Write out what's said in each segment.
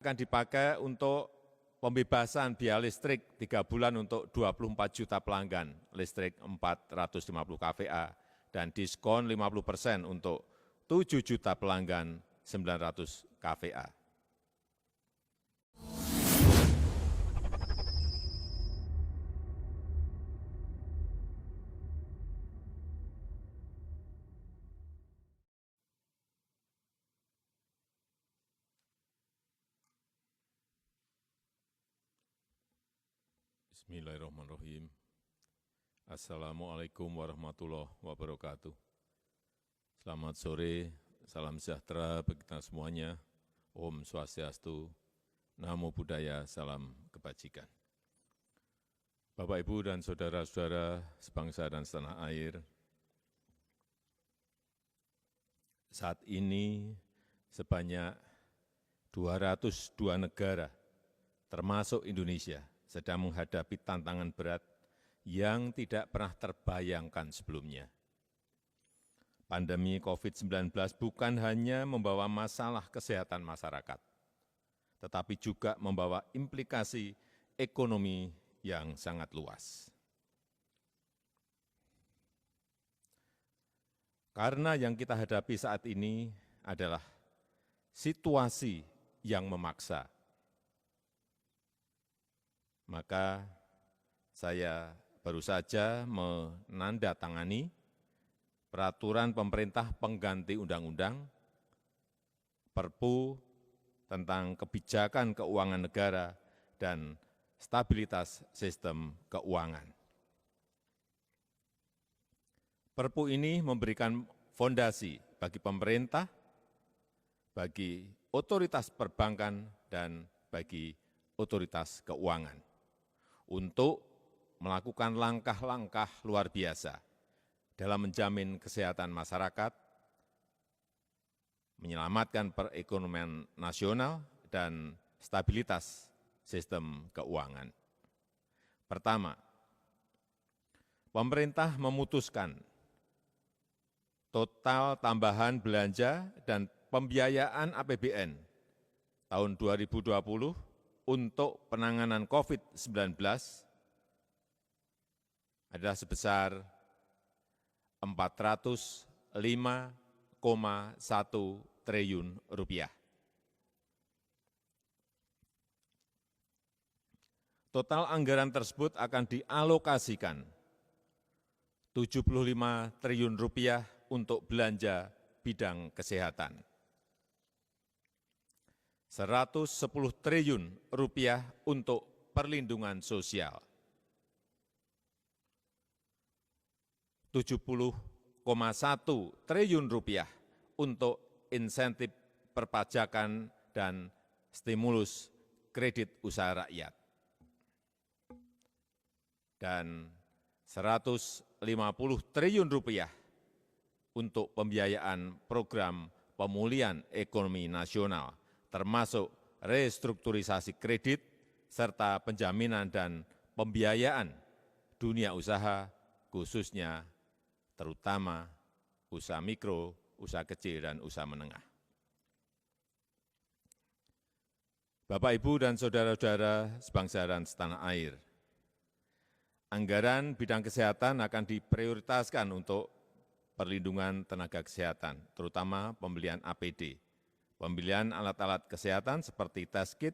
akan dipakai untuk pembebasan biaya listrik 3 bulan untuk 24 juta pelanggan listrik 450 kVA dan diskon 50% untuk 7 juta pelanggan 900 kVA. Bismillahirrahmanirrahim. Assalamualaikum warahmatullahi wabarakatuh. Selamat sore, salam sejahtera bagi kita semuanya. Om Swastiastu, Namo Buddhaya, salam kebajikan. Bapak, Ibu, dan saudara-saudara sebangsa dan setanah air, saat ini sebanyak 202 negara, termasuk Indonesia, sedang menghadapi tantangan berat yang tidak pernah terbayangkan sebelumnya. Pandemi COVID-19 bukan hanya membawa masalah kesehatan masyarakat, tetapi juga membawa implikasi ekonomi yang sangat luas. Karena yang kita hadapi saat ini adalah situasi yang memaksa, maka saya baru saja menandatangani peraturan pemerintah pengganti undang-undang Perpu tentang kebijakan keuangan negara dan stabilitas sistem keuangan. Perpu ini memberikan fondasi bagi pemerintah, bagi otoritas perbankan, dan bagi otoritas keuangan untuk melakukan langkah-langkah luar biasa dalam menjamin kesehatan masyarakat, menyelamatkan perekonomian nasional, dan stabilitas sistem keuangan. Pertama, pemerintah memutuskan total tambahan belanja dan pembiayaan APBN tahun 2020 untuk penanganan COVID-19 adalah sebesar Rp405,1 triliun. Total anggaran tersebut akan dialokasikan Rp75 triliun untuk belanja bidang kesehatan, Rp110 triliun untuk perlindungan sosial, Rp70,1 triliun untuk insentif perpajakan dan stimulus kredit usaha rakyat, dan Rp150 triliun untuk pembiayaan program pemulihan ekonomi nasional, termasuk restrukturisasi kredit, serta penjaminan dan pembiayaan dunia usaha, khususnya terutama usaha mikro, usaha kecil, dan usaha menengah. Bapak, Ibu, dan saudara-saudara sebangsa dan setanah air, anggaran bidang kesehatan akan diprioritaskan untuk perlindungan tenaga kesehatan, terutama pembelian APD, pembelian alat-alat kesehatan seperti tes kit,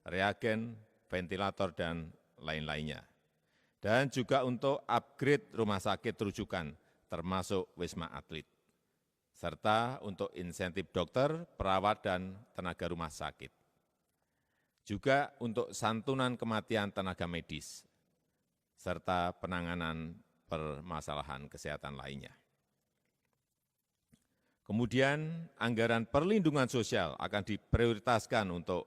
reagen, ventilator, dan lain-lainnya. Dan juga untuk upgrade rumah sakit rujukan, termasuk Wisma Atlet, serta untuk insentif dokter, perawat, dan tenaga rumah sakit. Juga untuk santunan kematian tenaga medis, serta penanganan permasalahan kesehatan lainnya. Kemudian anggaran perlindungan sosial akan diprioritaskan untuk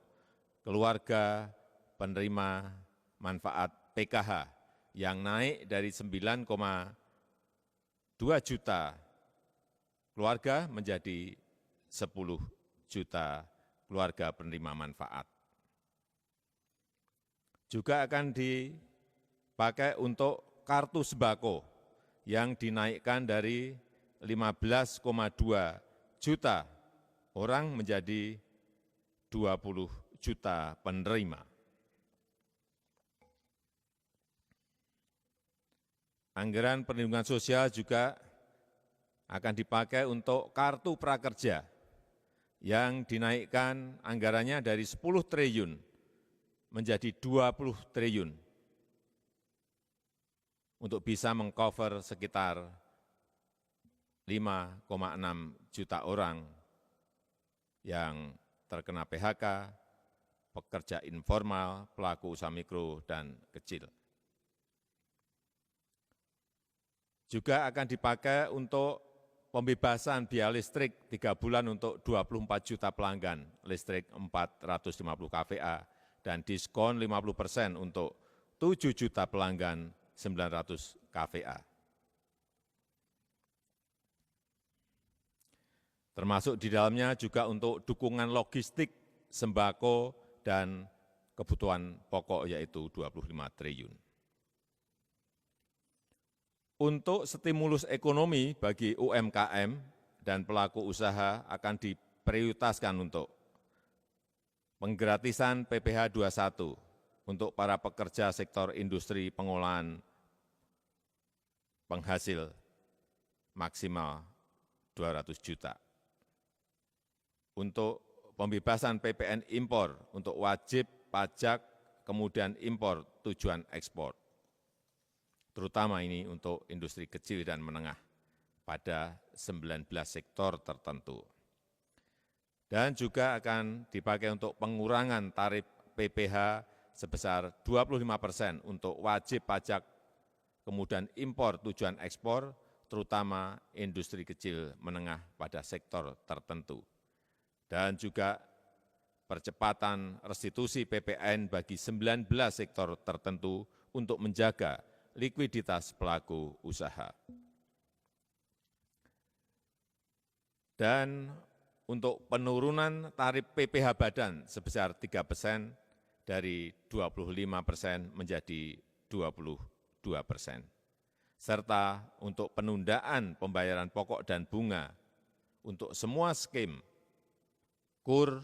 keluarga penerima manfaat PKH yang naik dari 9,2 juta keluarga menjadi 10 juta keluarga penerima manfaat. Juga akan dipakai untuk kartu sembako yang dinaikkan dari 15,2 juta orang menjadi 20 juta penerima. Anggaran perlindungan sosial juga akan dipakai untuk kartu prakerja yang dinaikkan anggarannya dari 10 triliun menjadi 20 triliun untuk bisa mengcover sekitar 5,6 juta orang yang terkena PHK, pekerja informal, pelaku usaha mikro dan kecil. Juga akan dipakai untuk pembebasan biaya listrik 3 bulan untuk 24 juta pelanggan listrik 450 kVA dan diskon 50% untuk 7 juta pelanggan 900 kVA. Termasuk di dalamnya juga untuk dukungan logistik, sembako, dan kebutuhan pokok yaitu 25 triliun. Untuk stimulus ekonomi bagi UMKM dan pelaku usaha akan diprioritaskan untuk penggratisan PPh 21 untuk para pekerja sektor industri pengolahan penghasil maksimal 200 juta. Untuk pembebasan PPN impor untuk wajib pajak kemudian impor tujuan ekspor. Terutama ini untuk industri kecil dan menengah pada 19 sektor tertentu. Dan juga akan dipakai untuk pengurangan tarif PPh sebesar 25% untuk wajib pajak, kemudian impor tujuan ekspor, terutama industri kecil menengah pada sektor tertentu. Dan juga percepatan restitusi PPN bagi 19 sektor tertentu untuk menjaga likuiditas pelaku usaha. Dan untuk penurunan tarif PPh badan sebesar 3% dari 25% menjadi 22%. Serta untuk penundaan pembayaran pokok dan bunga untuk semua skim KUR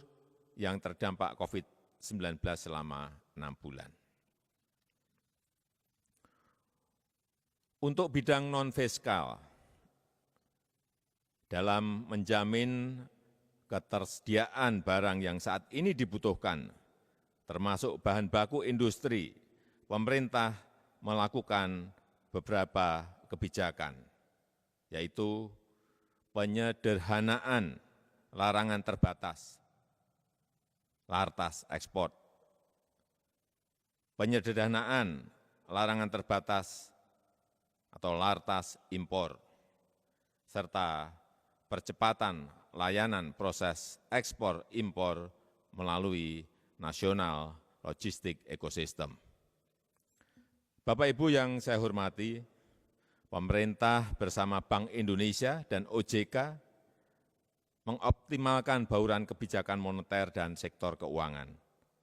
yang terdampak COVID-19 selama 6 bulan. Untuk bidang non-fiskal, dalam menjamin ketersediaan barang yang saat ini dibutuhkan, termasuk bahan baku industri, pemerintah melakukan beberapa kebijakan, yaitu penyederhanaan larangan terbatas, lartas ekspor, penyederhanaan larangan terbatas atau lartas impor, serta percepatan layanan proses ekspor impor melalui National Logistic Ecosystem. Bapak Ibu yang saya hormati, pemerintah bersama Bank Indonesia dan OJK mengoptimalkan bauran kebijakan moneter dan sektor keuangan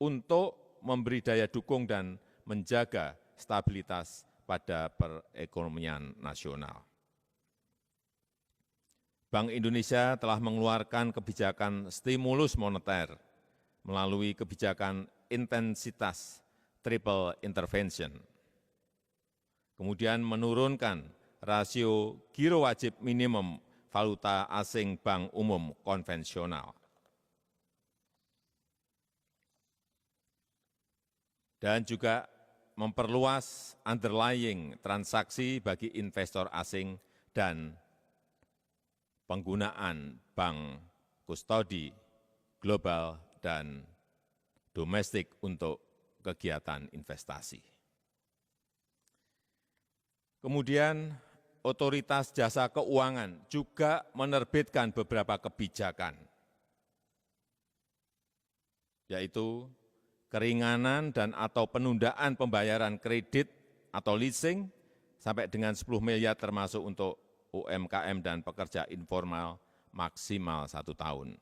untuk memberi daya dukung dan menjaga stabilitas pada perekonomian nasional. Bank Indonesia telah mengeluarkan kebijakan stimulus moneter melalui kebijakan intensitas triple intervention, kemudian menurunkan rasio giro wajib minimum valuta asing bank umum konvensional, dan juga memperluas underlying transaksi bagi investor asing dan penggunaan bank kustodi global dan domestik untuk kegiatan investasi. Kemudian Otoritas Jasa Keuangan juga menerbitkan beberapa kebijakan, yaitu keringanan dan atau penundaan pembayaran kredit atau leasing sampai dengan 10 miliar termasuk untuk UMKM dan pekerja informal maksimal 1 tahun.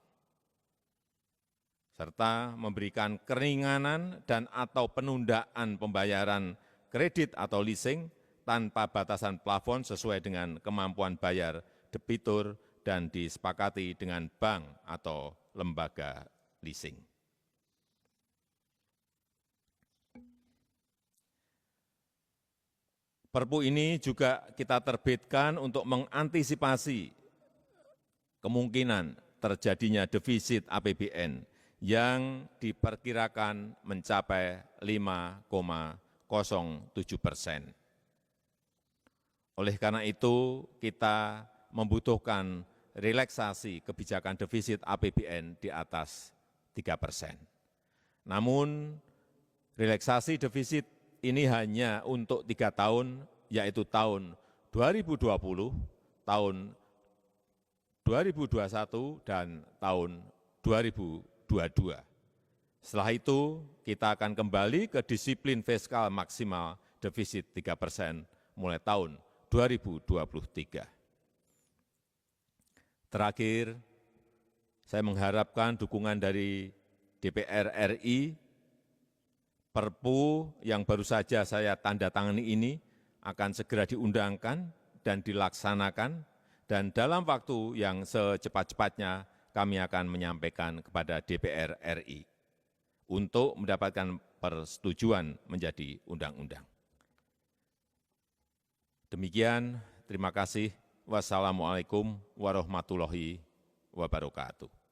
Serta memberikan keringanan dan atau penundaan pembayaran kredit atau leasing tanpa batasan plafon sesuai dengan kemampuan bayar debitur dan disepakati dengan bank atau lembaga leasing. Perpu ini juga kita terbitkan untuk mengantisipasi kemungkinan terjadinya defisit APBN yang diperkirakan mencapai 5,07%. Oleh karena itu, kita membutuhkan relaksasi kebijakan defisit APBN di atas 3%. Namun, relaksasi defisit ini hanya untuk 3 tahun, yaitu tahun 2020, tahun 2021, dan tahun 2022. Setelah itu, kita akan kembali ke disiplin fiskal maksimal defisit 3% mulai tahun 2023. Terakhir, saya mengharapkan dukungan dari DPR RI. Perpu yang baru saja saya tanda tangani ini akan segera diundangkan dan dilaksanakan, dan dalam waktu yang secepat-cepatnya kami akan menyampaikan kepada DPR RI untuk mendapatkan persetujuan menjadi undang-undang. Demikian, terima kasih. Wassalamualaikum warahmatullahi wabarakatuh.